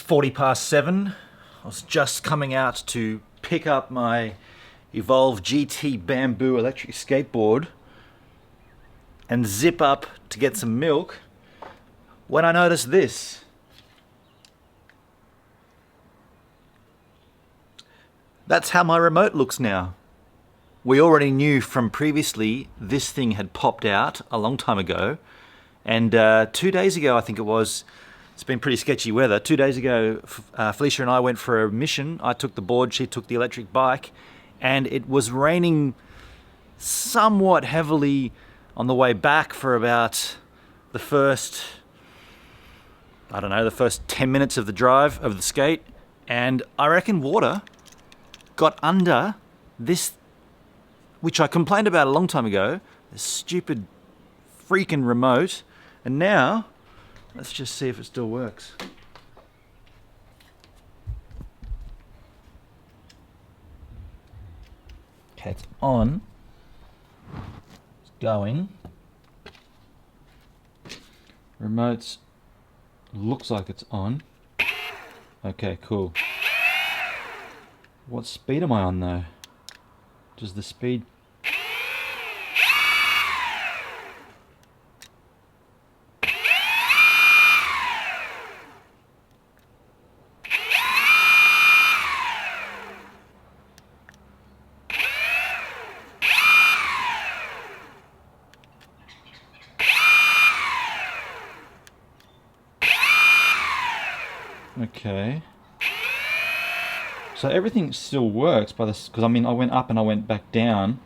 7:40. I was just coming out to pick up my Evolve GT Bamboo electric skateboard and zip up to get some milk when I noticed this. That's how my remote looks now. We already knew from previously this thing had popped out a long time ago, and 2 days ago I think it was, it's been pretty sketchy weather. 2 days ago, Felicia and I went for a mission. I took the board, she took the electric bike, and it was raining somewhat heavily on the way back for about the first, the first 10 minutes of the drive, of the skate, and I reckon water got under this, which I complained about a long time ago, this stupid freaking remote, and now, let's just see if it still works. Okay, it's on. It's going. Remote's looks like it's on. Okay, cool. What speed am I on though? Does the speed... Okay. So everything still works by this, because I mean I went up and I went back down.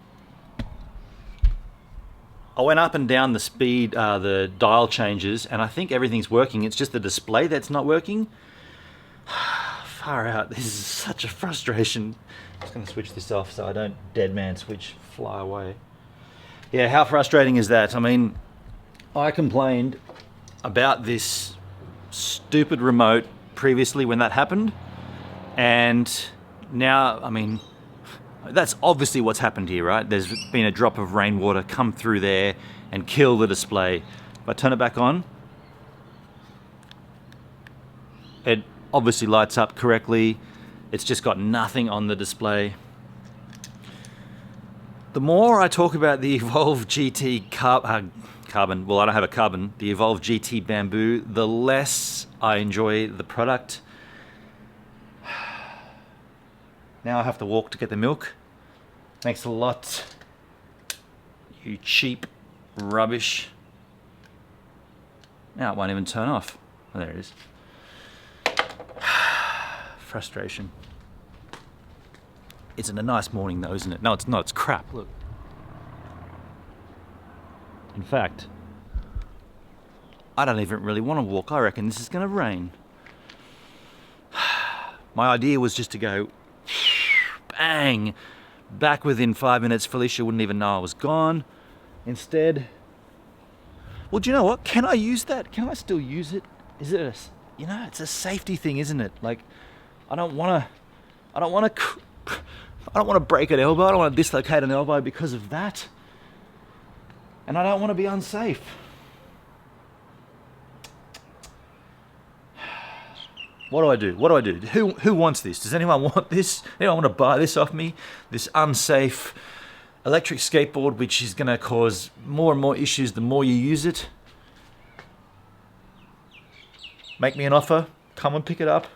I went up and down the speed, the dial changes, and I think everything's working. It's just the display that's not working. Far out, this is such a frustration. I'm just going to switch this off so I don't dead man switch, fly away. Yeah, how frustrating is that? I mean, I complained about this stupid remote previously when that happened, and now, I mean, that's obviously what's happened here, right? There's been a drop of rainwater come through there and kill the display. If I turn it back on, it obviously lights up correctly. It's just got nothing on the display. The more I talk about the Evolve GT Carbon, well, I don't have a carbon, the Evolve GT Bamboo, the less I enjoy the product. Now I have to walk to get the milk. Thanks a lot, you cheap rubbish. Now it won't even turn off. Oh, there it is. Frustration. It's a nice morning though, isn't it? No, it's not, it's crap, look. In fact, I don't even really want to walk. I reckon this is going to rain. My idea was just to go bang, back within 5 minutes. Felicia wouldn't even know I was gone. Instead, well, do you know what? Can I use that? Can I still use it? Is it it's a safety thing, isn't it? Like, I don't want to break an elbow. I don't want to dislocate an elbow because of that. And I don't want to be unsafe. What do I do? What do I do? Who wants this? Does anyone want this? Anyone want to buy this off me? This unsafe electric skateboard, which is going to cause more and more issues the more you use it. Make me an offer. Come and pick it up.